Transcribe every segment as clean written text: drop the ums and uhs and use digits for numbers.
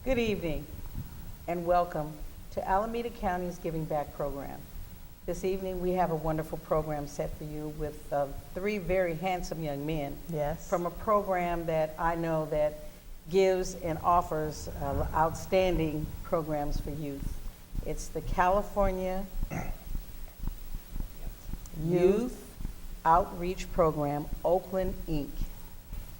Good evening and welcome to Alameda County's Giving Back program. This evening we have a wonderful program set for you with three very handsome young men. Yes. From a program that I know that gives and offers outstanding programs for youth. It's the California Youth Outreach Program, Oakland, Inc.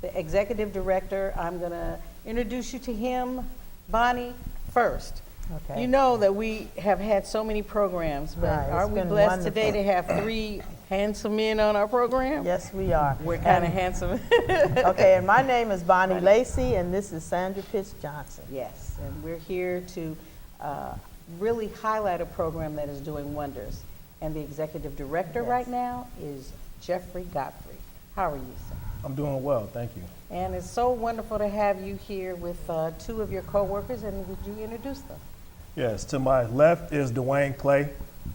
The executive director, I'm going to introduce you to him, Bonnie, first. Okay. You know that we have had so many programs, but Right, it's aren't we been blessed today to wonderful. have three handsome men on our program? Yes, we are. We're kind of And- handsome. Okay, and my name is Bonnie Lacey, and this is Sandra Pitts Johnson. Yes, and we're here to really highlight a program that is doing wonders. And the executive director Yes. right now is Jeffrey Godfrey. How are you, sir? I'm doing well, thank you. And it's so wonderful to have you here with two of your coworkers, and would you introduce them? Yes, to my left is Dwayne Clay.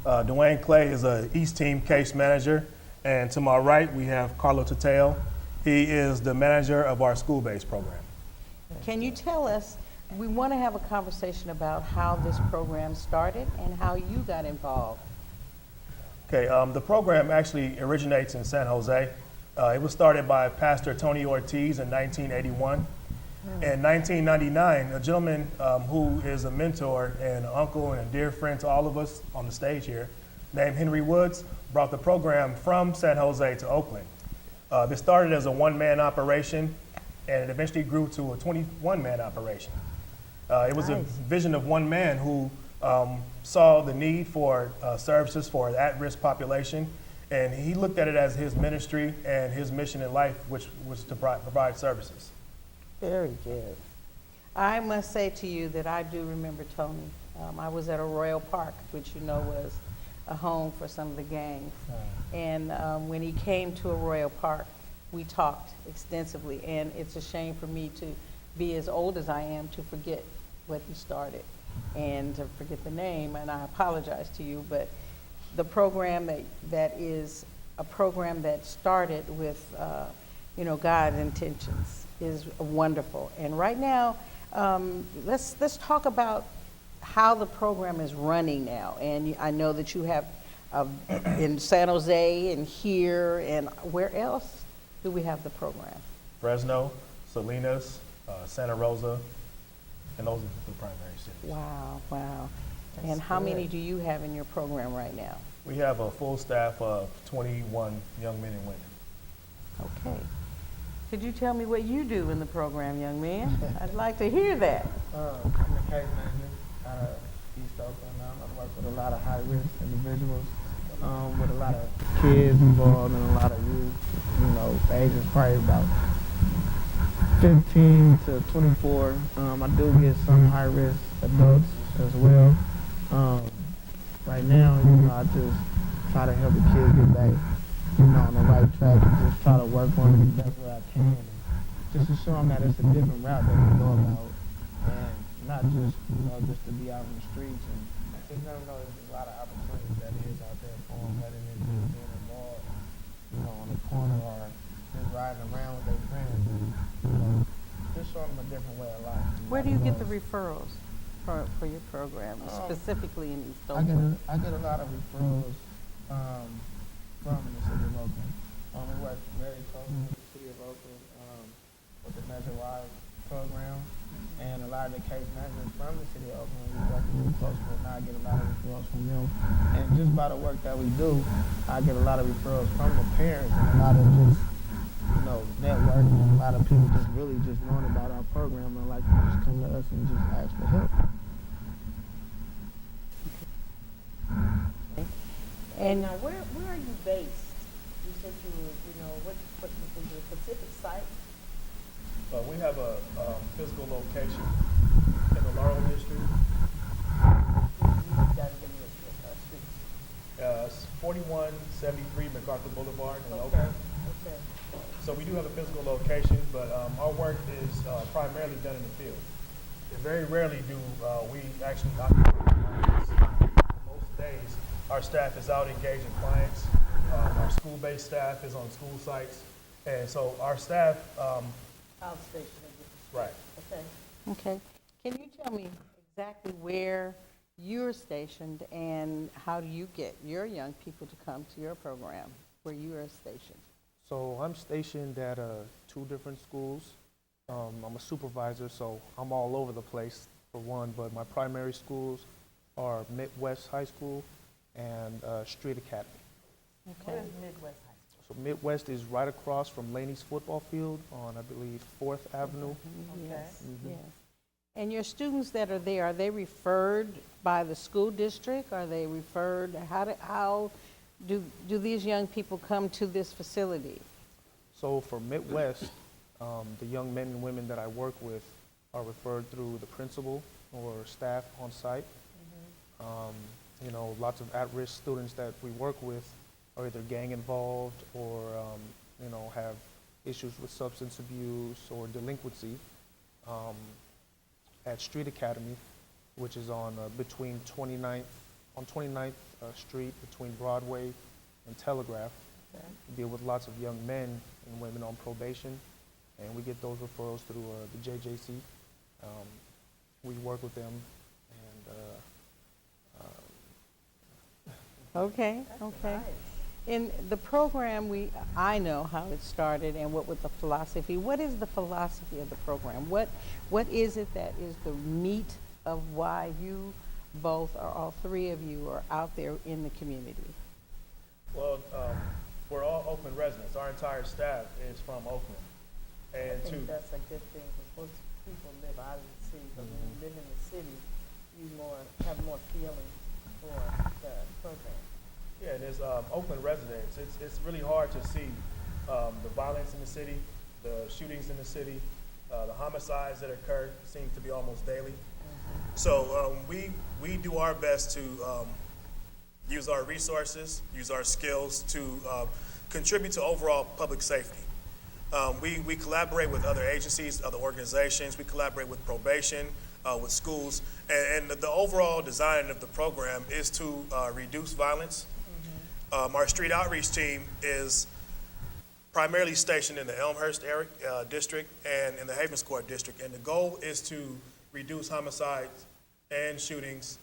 Dwayne Clay is a East Team case manager. And to my right, we have Carlo Tateo. He is the manager of our school-based program. Can you tell us, we want to have a conversation about how this program started and how you got involved. Okay, the program actually originates in San Jose. It was started by Pastor Tony Ortiz in 1981. In 1999, a gentleman who is a mentor and an uncle and a dear friend to all of us on the stage here, named Henry Woods, brought the program from San Jose to Oakland. This started as a one-man operation, and it eventually grew to a 21-man operation. It was a Nice. vision of one man who saw the need for services for the at-risk population, and he looked at it as his ministry and his mission in life, which was to provide services. Very good. I must say to you that I do remember Tony. I was at Arroyo Park, which you know was a home for some of the gangs. And when he came to Arroyo Park, we talked extensively. And it's a shame for me to be as old as I am to forget what he started and to forget the name. And I apologize to you, but the program that is a program that started with, God's intentions is wonderful. And right now, let's talk about how the program is running now. And I know that you have in San Jose and here, and where else do we have the program? Fresno, Salinas, Santa Rosa, and those are the primary cities. Wow, wow. That's And how many good. do you have in your program right now? We have a full staff of 21 young men and women. Okay. Could you tell me what you do in the program, young man? I'd like to hear that. I'm the case manager out of East Oakland. I work with a lot of high-risk individuals, with a lot of kids involved and a lot of youth. The age is probably about 15 to 24. I do get some high-risk adults as well. Right now, I just try to help the kids get back, on the right track and just try to work on them the best way I can. And just to show them that it's a different route that we go about. And not just, just to be out in the streets and just let them know there's a lot of opportunities that is out there for them, rather than just being involved, on the corner or just riding around with their friends and, just show them a different way of life. Where do you get the referrals for your program, specifically in East Oakland? I get a lot of referrals from the city of Oakland. We work very closely with the city of Oakland with the Measure Y program, and a lot of the case managers from the city of Oakland we work really close with, and I get a lot of referrals from them. And just by the work that we do, I get a lot of referrals from the parents and a lot of just networking, and a lot of people just really just knowing about our program and like to just come to us and just ask for help. And Now, where are you based? You said you were, what was the Pacific site? We have a physical location in the Laurel District. You gotta give me a street. It's 4173 MacArthur Boulevard in Okay, Oakland. okay. So we do have a physical location, but our work is primarily done in the field. And very rarely do we actually occupy clients. Most days, our staff is out engaging clients. Our school-based staff is on school sites. And so our staff, Outstation. right. Okay. okay. Can you tell me exactly where you're stationed and how do you get your young people to come to your program where you are stationed? So I'm stationed at 2 different schools. I'm a supervisor, so I'm all over the place for one, but my primary schools are Midwest High School and Street Academy. What is Midwest High School? So Midwest is right across from Laney's football field on, I believe, 4th Avenue. Yes, yes. And your students that are there, are they referred by the school district? Are they referred, how do these young people come to this facility? So for Midwest, the young men and women that I work with are referred through the principal or staff on site. You know, lots of at-risk students that we work with are either gang involved or, you know, have issues with substance abuse or delinquency. At Street Academy, which is on between 29th Street between Broadway and Telegraph. We deal with lots of young men and women on probation, and we get those referrals through the JJC. We work with them, and Okay, okay. In the program, I know how it started and what was the philosophy. What is the philosophy of the program? What is it that is the meat of why you both, or all three of you, are out there in the community? Well, we're all Oakland residents. Our entire staff is from Oakland. I And think to that's a good thing, because most people live out of the city, but when you live in the city, you have more feeling for the program. Yeah, and as Oakland residents, it's really hard to see the violence in the city, the shootings in the city, the homicides that occur seem to be almost daily. So we do our best to use our resources, use our skills to contribute to overall public safety. We collaborate with other agencies, other organizations. We collaborate with probation, with schools, and the overall design of the program is to reduce violence. Our street outreach team is primarily stationed in the Elmhurst area, district and in the Havens Court district, and the goal is to reduce homicides and shootings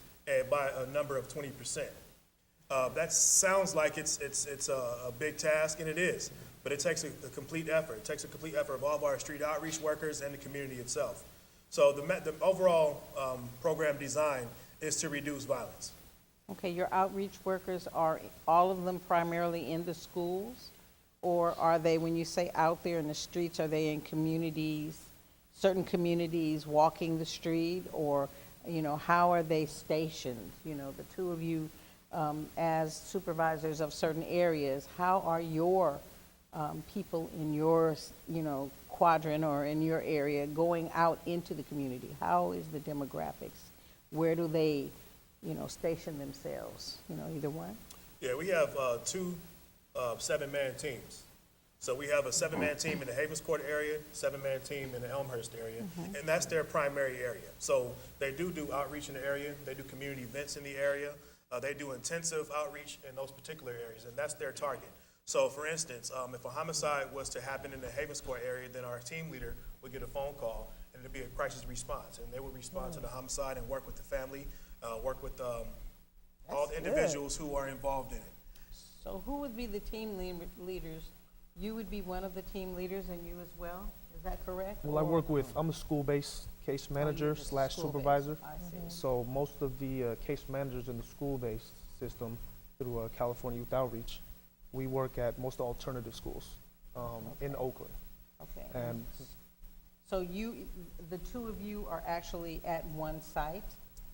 by a number of 20%. That sounds like it's a big task, and it is, but it takes a complete effort. It takes a complete effort of all of our street outreach workers and the community itself. So the overall program design is to reduce violence. Okay, your outreach workers, are all of them primarily in the schools? Or are they, when you say out there in the streets, are they in communities, certain communities, walking the street? Or, you know, how are they stationed? You know, the two of you as supervisors of certain areas, how are your people in your, you know, quadrant or in your area going out into the community? How is the demographics? Where do they, you know, station themselves? You know, either one? Yeah, we have 2 7-man teams. So we have a 7-man team in the Havens Court area, 7-man team in the Elmhurst area, and that's their primary area. So they do outreach in the area. They do community events in the area. They do intensive outreach in those particular areas, and that's their target. So for instance, if a homicide was to happen in the Havens Court area, then our team leader would get a phone call, and it'd be a crisis response, and they would respond to the homicide and work with the family, work with all the individuals who are involved in it. So who would be the team leaders? You would be one of the team leaders, and you as well? Is that correct? Well, I work with, I'm a school-based case manager just slash school-based. supervisor. I see. So most of the case managers in the school-based system through California Youth Outreach, we work at most alternative schools in Oakland. Okay. And So the two of you are actually at one site?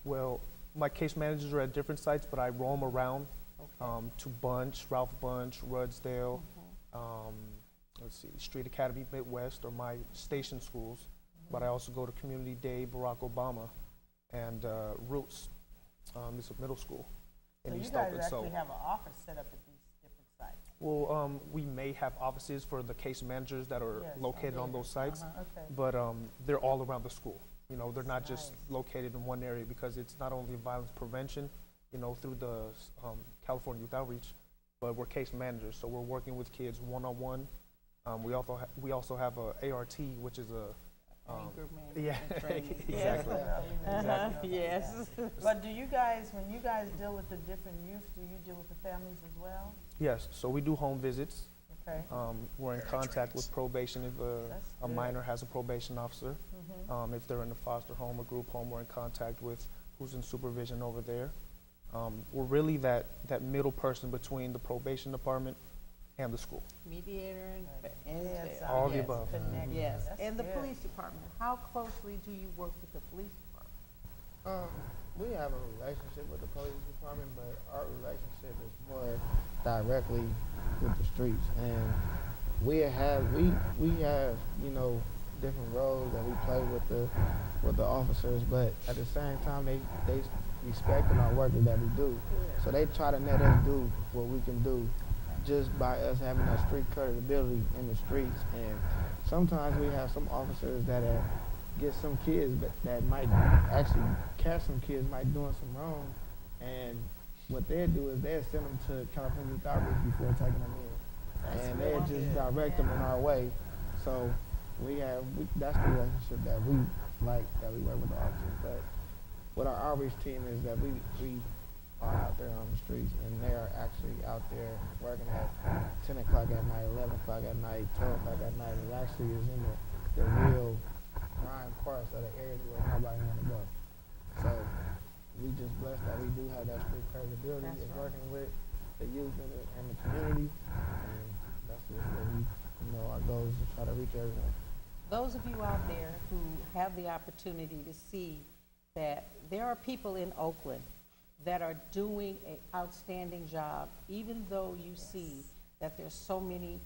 well, my case managers are at different sites, but I roam around to Bunch, Ralph Bunch, Rudsdale, let's see, Street Academy, Midwest are my station schools, but I also go to Community Day, Barack Obama, and Roots, it's a middle school in So you East guys Oakland. actually have an office set up at these different sites? Well, we may have offices for the case managers that are Yes, located on those sites, Okay. but they're all around the school. You know, they're not just Nice. located in one area, because it's not only violence prevention, you know, through the California Youth Outreach, but we're case managers, so we're working with kids one-on-one. We also have a ART, which is a Anger Yeah, management training. exactly. Exactly. Yes. But do you guys, when you guys deal with the different youth, do you deal with the families as well? Yes, so we do home visits. Okay. We're in contact with probation if That's a good. minor has a probation officer. Mhm. If they're in a foster home or group home, we're in contact with who's in supervision over there. We're really that middle person between the probation department and the school. Mediator and Yes, jail. All the Yes. above. Connect. Yes, That's and the good. police department, how closely do you work with the police department? We have a relationship with the police department, but our relationship is more directly with the streets. And we have you know, different roles that we play with the officers, but at the same time they respecting our work that we do. So they try to let us do what we can do just by us having that street credibility in the streets. And sometimes we have some officers that get some kids that might actually catch some kids might doing some wrong, and what they'll do is they'll send them to California Youth Outreach before taking them in, and they'll just direct them in our way. So that's the relationship that we like, that we work with the officers. But what our outreach team is that we are out there on the streets, and they are actually out there working at 10 o'clock at night, 11 o'clock at night, 12 o'clock at night. It actually is in the real prime parts of the areas where nobody want to go. So we just blessed that we do have that street credibility That's of right. working with the youth and the community, and that's just what our goal is to try to reach everyone. Those of you out there who have the opportunity to see that there are people in Oakland that are doing an outstanding job, even though you see that there's so many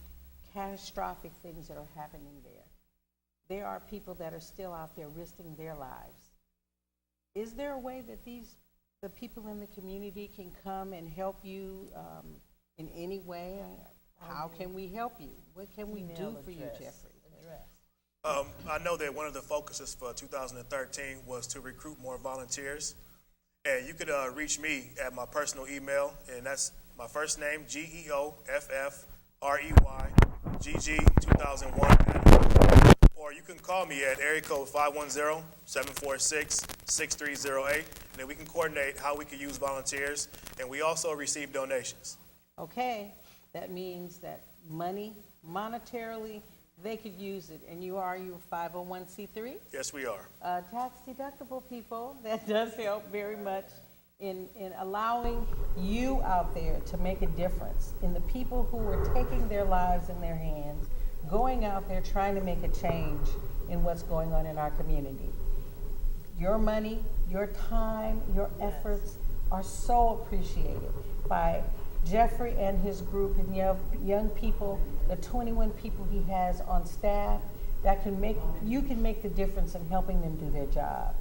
catastrophic things that are happening there. There are people that are still out there risking their lives. Is there a way that the people in the community can come and help you in any way? How can we help you? What can we do for you, Jeffrey? I know that one of the focuses for 2013 was to recruit more volunteers. And you could reach me at my personal email, and that's my first name, GEOFFREYGG2001, or you can call me at area code 510-746-6308, and then we can coordinate how we can use volunteers, and we also receive donations. Okay, that means that monetarily, they could use it, and you are your 501c3? Yes, we are. Tax deductible people, that does help very much in allowing you out there to make a difference in the people who are taking their lives in their hands, going out there trying to make a change in what's going on in our community. Your money, your time, your efforts are so appreciated by Jeffrey and his group and young people, the 21 people he has on staff that you can make the difference in helping them do their job.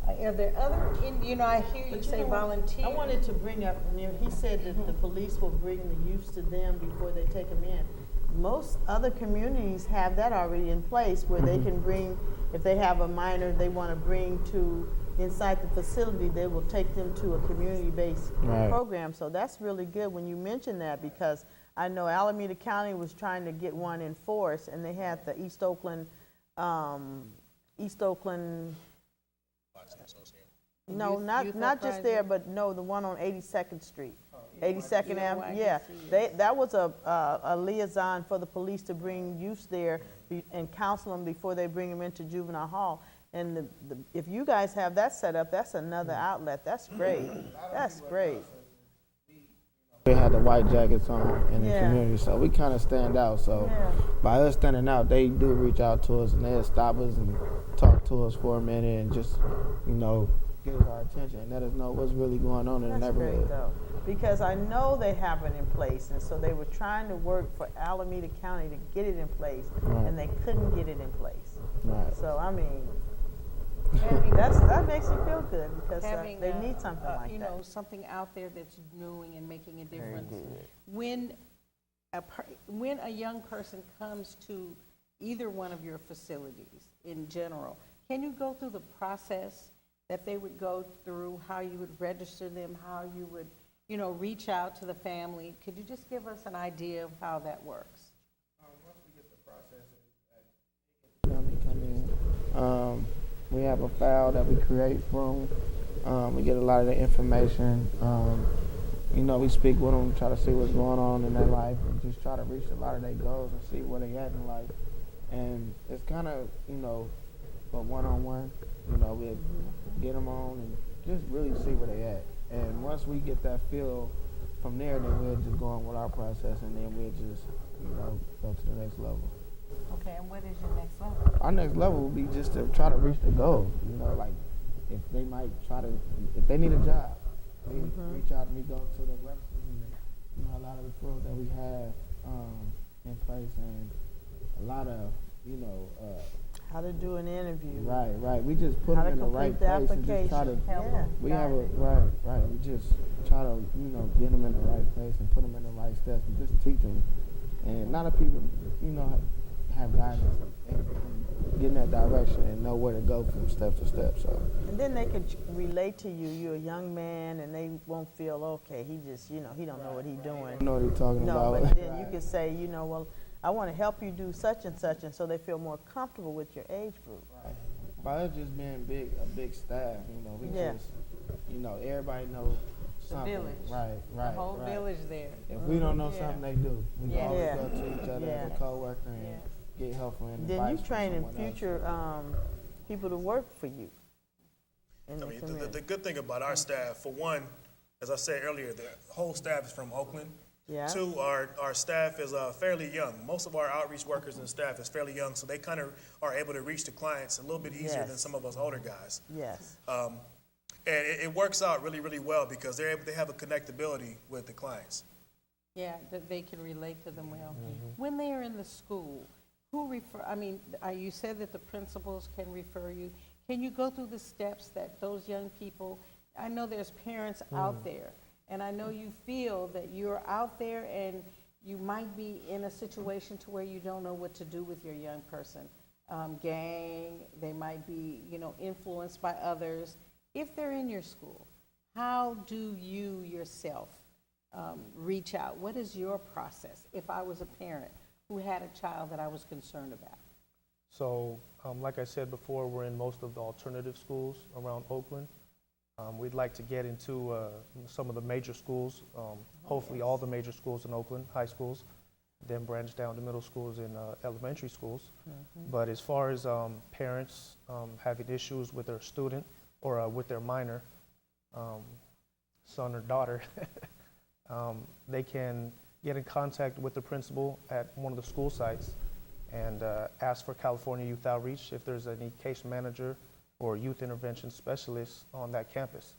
Are there other, I hear you say volunteer. I wanted to bring up, he said that the police will bring the youths to them before they take them in. Most other communities have that already in place where they can bring, if they have a minor they want to bring to inside the facility, they will take them to a community-based program. So that's really good when you mention that, because I know Alameda County was trying to get one in force, and they had the East Oakland, no, Youth not just there, Uprising? but no, the one on 82nd Street. 82nd Avenue, UNYPC, yeah. yes. That was a liaison for the police to bring youths there and counsel them before they bring them into juvenile hall. And if you guys have that set up, that's another outlet. That's great. That's great. We had the white jackets on in the Yeah. community, so we kind of stand out. So Yeah. by us standing out, they do reach out to us, and they'll stop us and talk to us for a minute and just, get our attention and let us know what's really going on in the That's neighborhood. great, though, because I know they have it in place, and so they were trying to work for Alameda County to get it in place, Right. and they couldn't get it in place. Right. So, I mean, Having- that makes me feel good, because having they need something like that. Something out there that's doing and making a difference. When a young person comes to either one of your facilities in general, can you go through the process that they would go through, how you would register them, how you would, reach out to the family? Could you just give us an idea of how that works? Once we get the process, come in. We have a file that we create from. We get a lot of the information. You know, we speak with them, try to see what's going on in their life, and just try to reach a lot of their goals and see where they at in life. And it's kind of, you know, a one-on-one. You know, we get them on and just really see where they at. And once we get that feel from there, then we'll just go on with our process, and then we'll just, you know, go to the next level. Okay, and what is your next level? Our next level will be just to try to reach the goal. You know, like if they might try to, if they need a job, they reach out and we go to the references and you know a lot of the referrals that we have in place, and a lot of How to do an interview. right. We just put How them to in the right complete the place and just try to. application. Yeah. We have a right. We just try to get them in the right place and put them in the right steps and just teach them. And a lot of people have guidance and get in that direction and know where to go from step to step. So. And then they can relate to you. You're a young man, and they won't feel, okay, he just, he don't know what he's doing. I know what he's talking No, about. but then you can say, well, I want to help you do such and such, and so they feel more comfortable with your age group. Right. By us just being a big staff, we Yeah. just, everybody knows something. village. Right. The whole village there. If we don't know Yeah. something, they do. We Yeah. always Yeah. go to each other as Yeah. a coworker and Yes. get helpful and Then advice you from training someone else. future people to work for you. In I the mean, community. the good thing about our staff, for one, as I said earlier, the whole staff is from Oakland. Yeah. Two, our staff is fairly young. Most of our outreach workers and staff is fairly young, so they kind of are able to reach the clients a little bit easier than Yes. some of us older guys. Yes. And it works out really, really well because they have a connectability with the clients. Yeah, that they can relate to them well. Mm-hmm. When they are in the school, you said that the principals can refer you. Can you go through the steps that those young people, I know there's parents out there, and I know you feel that you're out there and you might be in a situation to where you don't know what to do with your young person. Gang, they might be, influenced by others. If they're in your school, how do you yourself reach out? What is your process if I was a parent who had a child that I was concerned about? So, like I said before, we're in most of the alternative schools around Oakland. We'd like to get into some of the major schools, hopefully all the major schools in Oakland, high schools, then branch down to middle schools and elementary schools. But as far as parents having issues with their student or with their minor, son or daughter, they can get in contact with the principal at one of the school sites and ask for California Youth Outreach if there's any case manager or youth intervention specialist on that campus.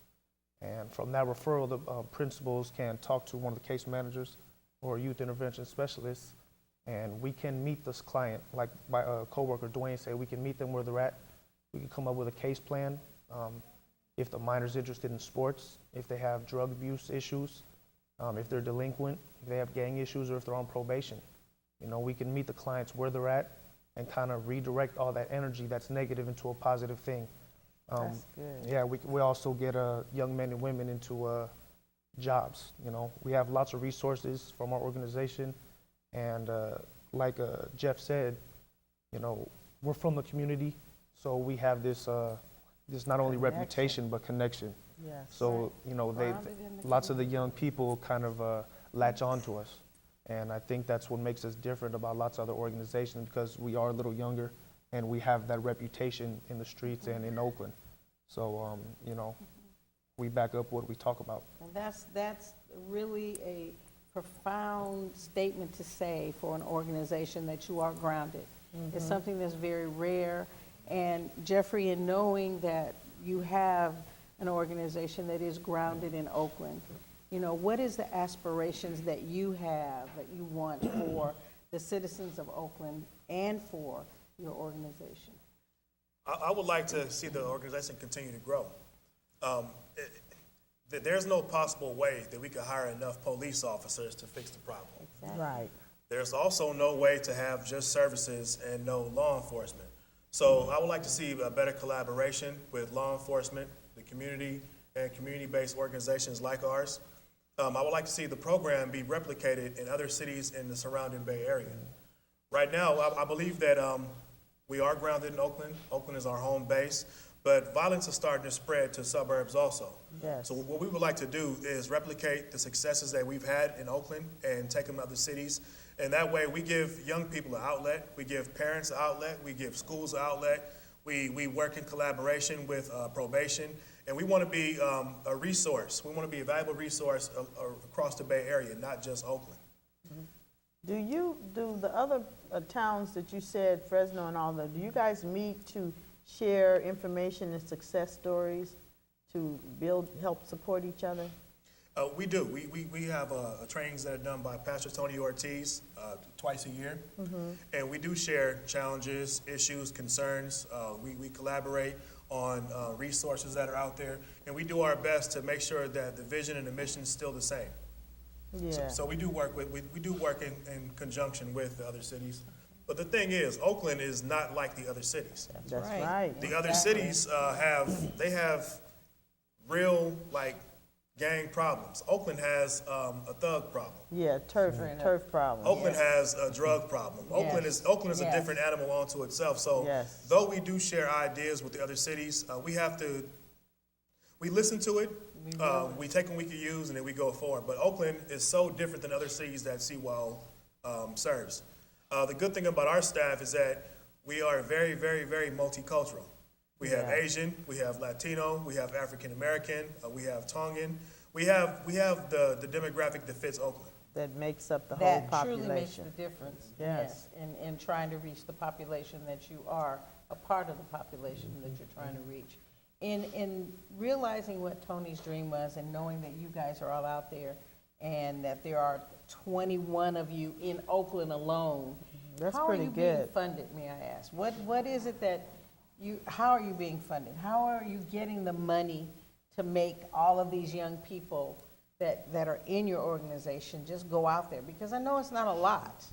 And from that referral, the principals can talk to one of the case managers or youth intervention specialists, and we can meet this client, like my coworker Dwayne said, we can meet them where they're at. We can come up with a case plan. If the minor's interested in sports, if they have drug abuse issues, if they're delinquent, if they have gang issues, or if they're on probation. We can meet the clients where they're at and kind of redirect all that energy that's negative into a positive thing. That's good. Yeah, we also get young men and women into jobs. We have lots of resources from our organization, and like Jeff said, we're from the community, so we have this not only reputation but connection. Yes. So Grounded in the lots of the young people kind of latch on to us, and I think that's what makes us different about lots of other organizations, because we are a little younger and we have that reputation in the streets and in Oakland. So we back up what we talk about. And that's really a profound statement to say for an organization, that you are grounded. It's something that's very rare. And Jeffrey, in knowing that you have an organization that is grounded in Oakland, what is the aspirations that you have, that you want for the citizens of Oakland and for your organization? I would like to see the organization continue to grow. There's no possible way that we could hire enough police officers to fix the problem. Right. There's also no way to have just services and no law enforcement. So I would like to see a better collaboration with law enforcement, the community, and community-based organizations like ours. I would like to see the program be replicated in other cities in the surrounding Bay Area. Right now, I believe that We are grounded in Oakland. Oakland is our home base, but violence is starting to spread to suburbs also. Yes. So what we would like to do is replicate the successes that we've had in Oakland and take them to other cities. And that way we give young people an outlet, we give parents an outlet, we give schools an outlet. We work in collaboration with probation, and we want to be a resource. We want to be a valuable resource across the Bay Area, not just Oakland. Do the other towns that you said, Fresno and all that, do you guys meet to share information and success stories to help support each other? We do. We have trainings that are done by Pastor Tony Ortiz twice a year, and we do share challenges, issues, concerns. We collaborate on resources that are out there, and we do our best to make sure that the vision and the mission is still the same. Yeah. So we do work in conjunction with the other cities. But the thing is, Oakland is not like the other cities. That's right. right. The other cities have real gang problems. Oakland has a thug problem. Yeah, turf problem. Oakland has a drug problem. Oakland is a Yes. different animal unto itself. So Yes. though we do share ideas with the other cities, we listen to it, we take what we can use, and then we go forward. But Oakland is so different than other cities that Seawall serves. The good thing about our staff is that we are very, very, very multicultural. We have Yeah. Asian, we have Latino, we have African American, we have Tongan. We have the demographic that fits Oakland. That makes up the whole That truly makes population. the difference. Yes. In trying to reach the population that you are, a part of the population that you're trying to reach. In realizing what Tony's dream was and knowing that you guys are all out there and that there are 21 of you in Oakland alone. That's how pretty are you being good. funded, may I ask? What is it that how are you being funded? How are you getting the money to make all of these young people that are in your organization just go out there? Because I know it's not a lot.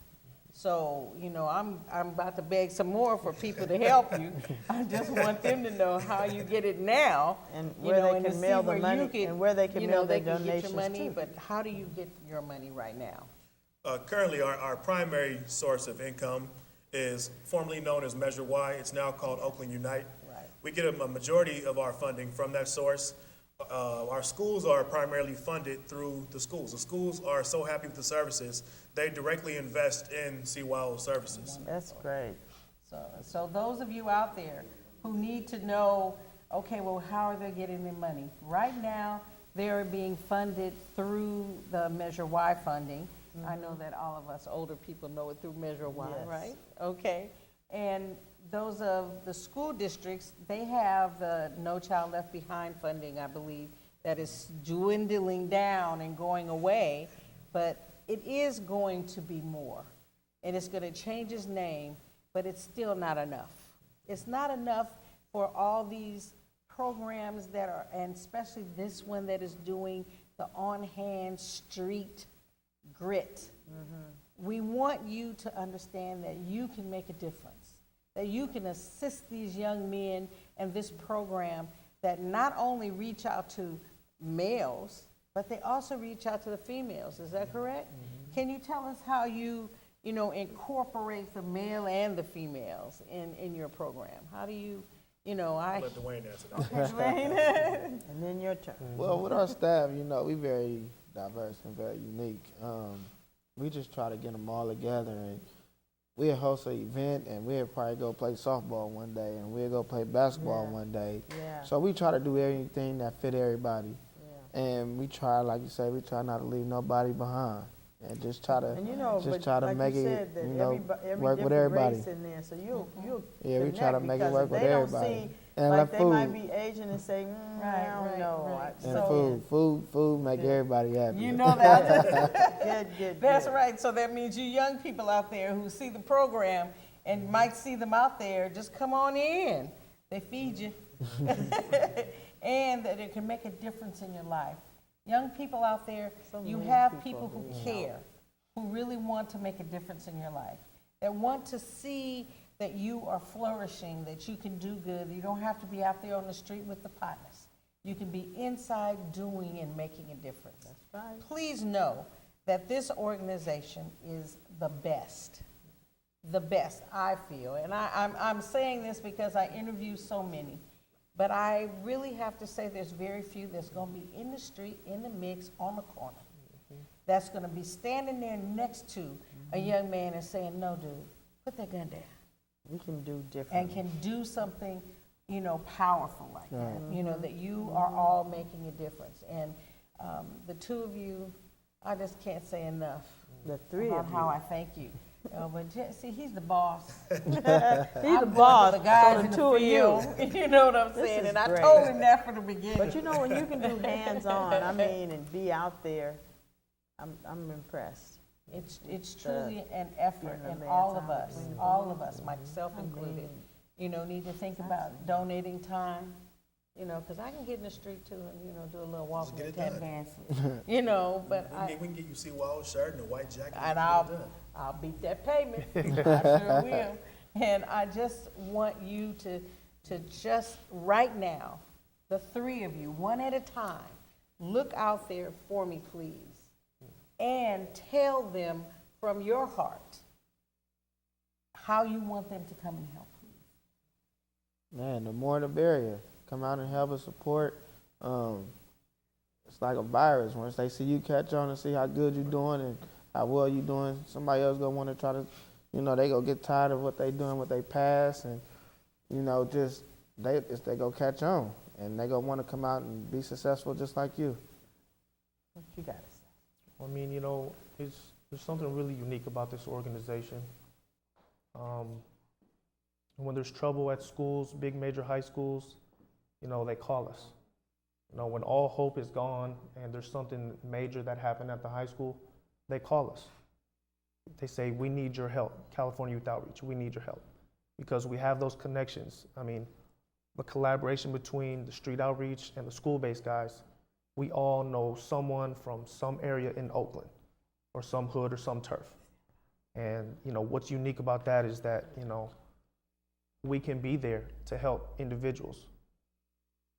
So, I'm about to beg some more for people to help you. I just want them to know how you get it now. And where they and to can see mail the where you money, could- and where they can mail their they can get donations your money, too. but how do you get your money right now? Currently, our primary source of income is formerly known as Measure Y. It's now called Oakland Unite. Right. We get a majority of our funding from that source. Our schools are primarily funded through the schools. The schools are so happy with the services, they directly invest in Seawall services. That's great. So those of you out there who need to know, okay, well, how are they getting their money? Right now, they are being funded through the Measure Y funding. I know that all of us older people know it through Measure Y, Yes. right? Okay. And those of the school districts, they have the No Child Left Behind funding, I believe, that is dwindling down and going away, but it is going to be more. And it's going to change its name, but it's still not enough. It's not enough for all these programs that are, and especially this one that is doing the on-hand street grit. We want you to understand that you can make a difference, that you can assist these young men and this program that not only reach out to males, but they also reach out to the females. Is that correct? Can you tell us how you incorporate the male and the females in your program? How do you, I'll let Dwayne answer that. Dwayne? And then your turn. Well, with our staff, we very diverse and very unique. We just try to get them all together, and we'll host an event, and we'll probably go play softball one day, and we'll go play basketball Yeah. one day. Yeah. So we try to do everything that fit everybody, Yeah. and we try, like you say, we try not to leave nobody behind, and just try to And just try to like make you it, said, that every work with different everybody. race in there, so you'll Yeah, we try to connect, make it because work if with they don't everybody. see, And like like they might food. be Asian and say, I Right, don't know. right. And So- food make everybody happy. You know that. Good. That's right. So that means you young people out there who see the program and might see them out there, just come on in. They feed you. And that it can make a difference in your life. Young people out there, So you many have people people who who care, who really want to make a difference in your life, that want to see that you are flourishing, that you can do good. You don't have to be out there on the street with the partners. You can be inside doing and making a difference. That's right. Please know that this organization is the best. the best, I feel. And I'm saying this because I interview so many. But I really have to say there's very few that's going to be in the street, in the mix, on the corner. That's going to be standing there next to a young man and saying, no, dude, put that gun down. We can do And different. can do something, powerful like that. That you are all making a difference. And the two of you, I just can't say enough The three about of how you. I thank you. See, he's the boss. He's the boss, The guys so in the the two of you. field. You know what I'm This saying? is And I great. told him that from the beginning. But when you can do hands-on, and be out there, I'm impressed. It's truly an effort, being a and man all of time. us, myself included, need to think about donating time, because I can get in the street too and, do a little walking get and it tap done. dancing, but We can get you see Wild shirt and a white jacket. and get it done. I'll beat that payment. I sure will. And I just want you to just right now, the three of you, one at a time, look out there for me, please, and tell them from your heart how you want them to come and help, please. Man, the more the barrier. Come out and help us support. It's like a virus. Once they see you catch on and see how good you're doing and how well you're doing, somebody else gonna want to try to, they gonna get tired of what they doing, what they pass, and they go catch on, and they gonna want to come out and be successful just like you. What you got to say? I mean, there's something really unique about this organization. When there's trouble at schools, big major high schools, they call us. When all hope is gone and there's something major that happened at the high school, they call us. They say, we need your help, California Youth Outreach, we need your help. Because we have those connections. I mean, the collaboration between the street outreach and the school-based guys, we all know someone from some area in Oakland or some hood or some turf. And, what's unique about that is that, we can be there to help individuals.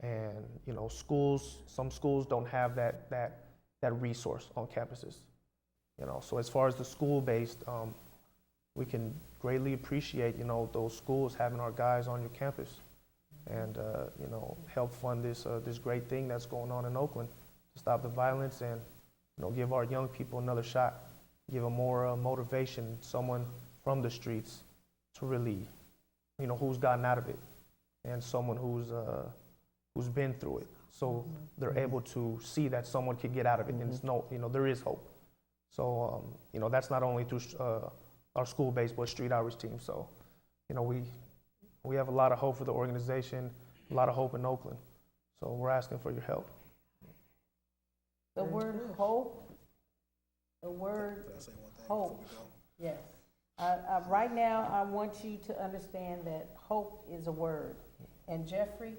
And, some schools don't have that resource on campuses. So as far as the school-based, we can greatly appreciate, those schools having our guys on your campus and, help fund this great thing that's going on in Oakland to stop the violence and, give our young people another shot, give them more motivation, someone from the streets to really, who's gotten out of it, and someone who's been through it. So they're able to see that someone can get out of it, and there is hope. So, that's not only through our school-based, but street outreach team. So, we have a lot of hope for the organization, a lot of hope in Oakland. So we're asking for your help. The word hope, the word Can I say one thing hope, before yes. Right now, I want you to understand that hope is a word. And Jeffrey,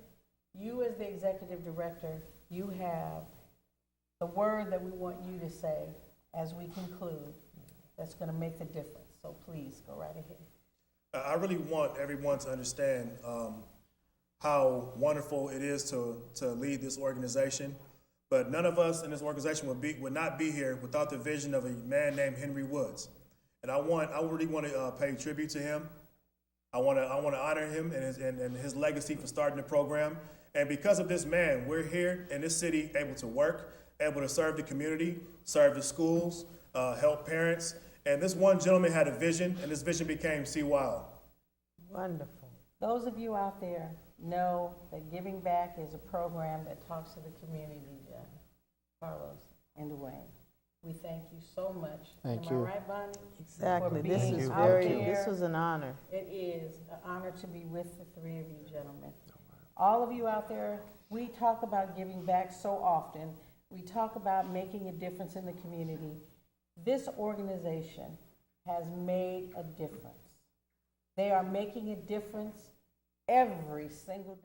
you as the executive director, you have the word that we want you to say as we conclude that's going to make the difference. So please, go right ahead. I really want everyone to understand how wonderful it is to lead this organization. But none of us in this organization would not be here without the vision of a man named Henry Woods. And I really want to pay tribute to him. I want to honor him and his legacy for starting the program. And because of this man, we're here in this city able to work, able to serve the community, serve the schools, help parents. And this one gentleman had a vision, and this vision became See Wild. Wonderful. Those of you out there know that Giving Back is a program that talks to the community, Carlos and Dwayne. We thank you so much. Thank Am you. I right, Bonnie? Exactly. For This being is out there. this was an honor. It is an honor to be with the three of you gentlemen. All of you out there, we talk about giving back so often. We talk about making a difference in the community. This organization has made a difference. They are making a difference every single day.